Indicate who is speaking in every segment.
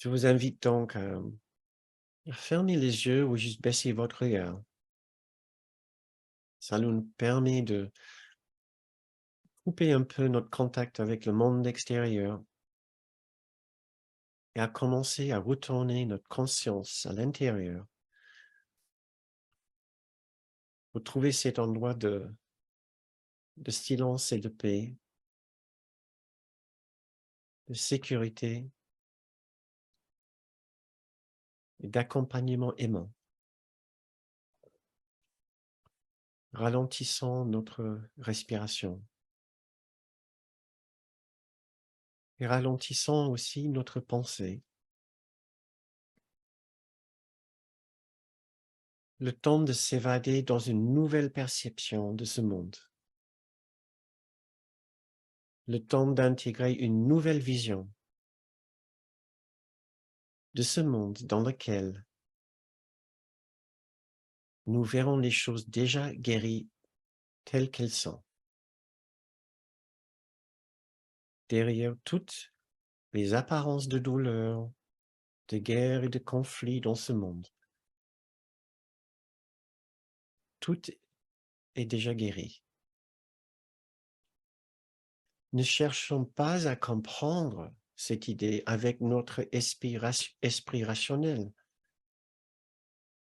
Speaker 1: Je vous invite donc à fermer les yeux ou juste baisser votre regard. Ça nous permet de couper un peu notre contact avec le monde extérieur et à commencer à retourner notre conscience à l'intérieur pour trouver cet endroit de silence et de paix, de sécurité et d'accompagnement aimant. Ralentissons notre respiration et ralentissons aussi notre pensée. Le temps de s'évader dans une nouvelle perception de ce monde. Le temps d'intégrer une nouvelle vision de ce monde dans lequel nous verrons les choses déjà guéries telles qu'elles sont. Derrière toutes les apparences de douleur, de guerre et de conflit dans ce monde, tout est déjà guéri. Ne cherchons pas à comprendre cette idée avec notre esprit rationnel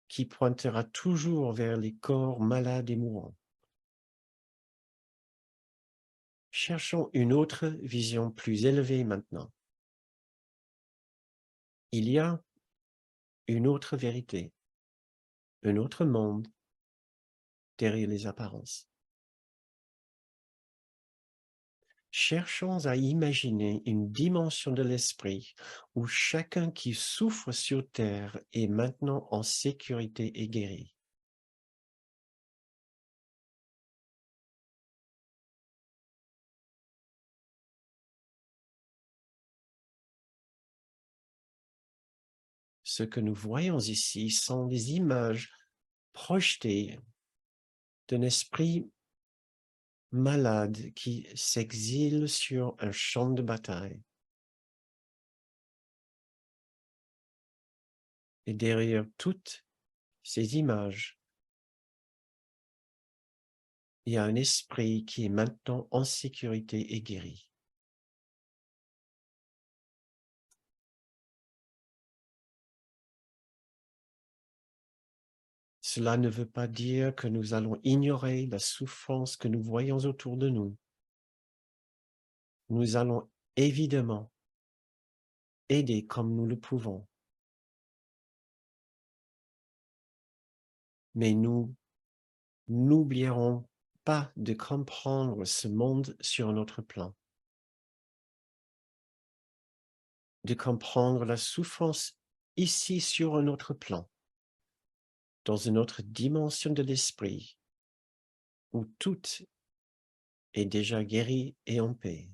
Speaker 1: qui pointera toujours vers les corps malades et mourants. Cherchons une autre vision plus élevée maintenant. Il y a une autre vérité, un autre monde derrière les apparences. Cherchons à imaginer une dimension de l'esprit où chacun qui souffre sur Terre est maintenant en sécurité et guéri. Ce que nous voyons ici sont des images projetées d'un esprit malade qui s'exile sur un champ de bataille. Et derrière toutes ces images, il y a un esprit qui est maintenant en sécurité et guéri. Cela ne veut pas dire que nous allons ignorer la souffrance que nous voyons autour de nous. Nous allons évidemment aider comme nous le pouvons. Mais nous n'oublierons pas de comprendre ce monde sur notre plan, de comprendre la souffrance ici sur un autre plan, dans une autre dimension de l'esprit, où tout est déjà guéri et en paix.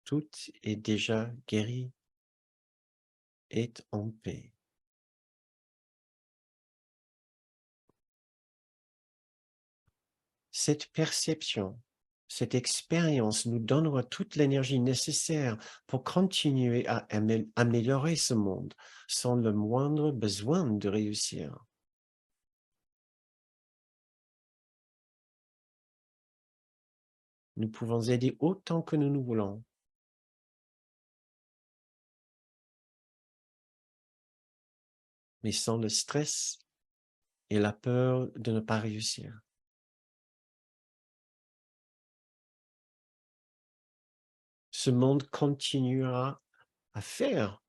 Speaker 1: Tout est déjà guéri et en paix. Cette perception, cette expérience nous donnera toute l'énergie nécessaire pour continuer à améliorer ce monde sans le moindre besoin de réussir. Nous pouvons aider autant que nous nous voulons, mais sans le stress et la peur de ne pas réussir. Ce monde continuera à faire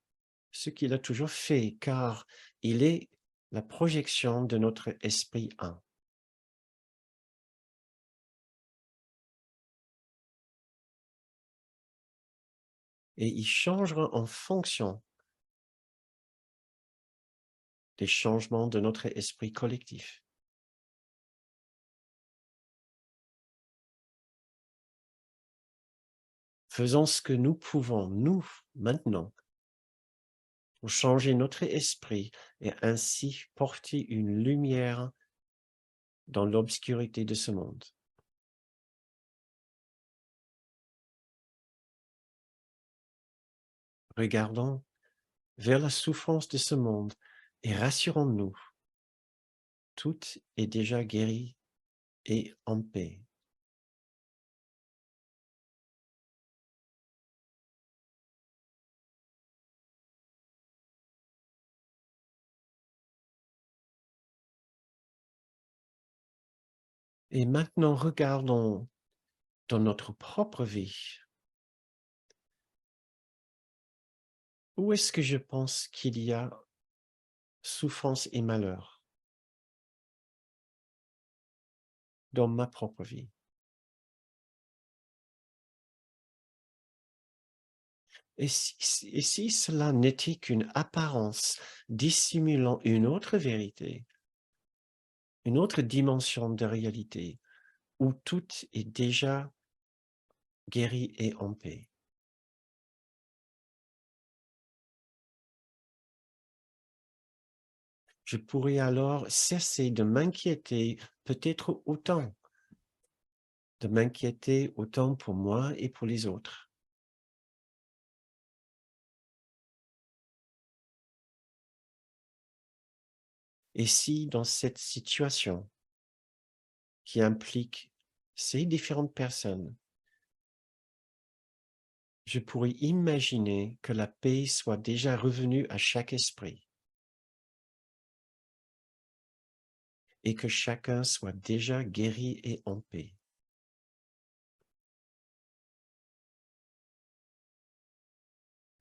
Speaker 1: ce qu'il a toujours fait, car il est la projection de notre esprit un. Et il changera en fonction des changements de notre esprit collectif. Faisons ce que nous pouvons, nous, maintenant, pour changer notre esprit et ainsi porter une lumière dans l'obscurité de ce monde. Regardons vers la souffrance de ce monde et rassurons-nous, tout est déjà guéri et en paix. Et maintenant, regardons dans notre propre vie. Où est-ce que je pense qu'il y a souffrance et malheur dans ma propre vie? Et si cela n'était qu'une apparence dissimulant une autre vérité, une autre dimension de réalité, où tout est déjà guéri et en paix? Je pourrais alors cesser de m'inquiéter peut-être autant, de m'inquiéter autant pour moi et pour les autres. Et si dans cette situation qui implique ces différentes personnes, je pourrais imaginer que la paix soit déjà revenue à chaque esprit et que chacun soit déjà guéri et en paix.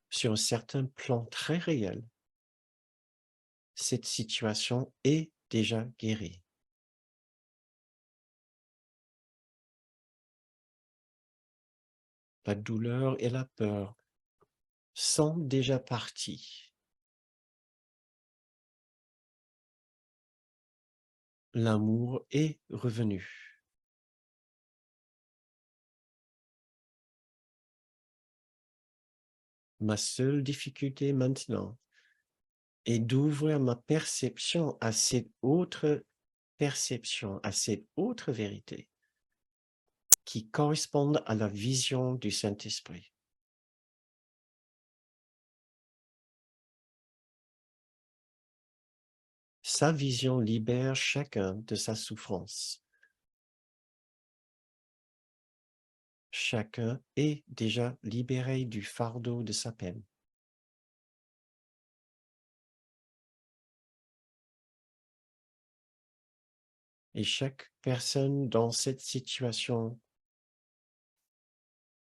Speaker 1: Sur un certain plan très réel, cette situation est déjà guérie. La douleur et la peur sont déjà partis. L'amour est revenu. Ma seule difficulté maintenant est d'ouvrir ma perception à cette autre perception, à cette autre vérité qui correspondent à la vision du Saint-Esprit. Sa vision libère chacun de sa souffrance. Chacun est déjà libéré du fardeau de sa peine. Et chaque personne dans cette situation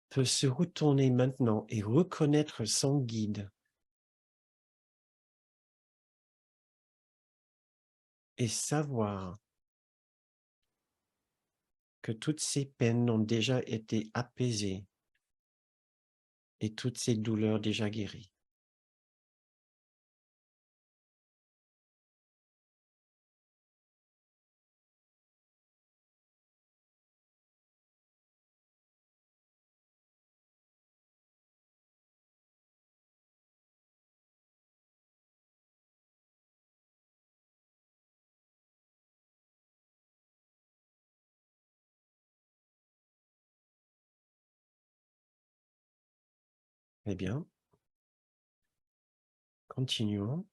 Speaker 1: peut se retourner maintenant et reconnaître son guide et savoir que toutes ces peines ont déjà été apaisées et toutes ces douleurs déjà guéries. Eh bien, continuons.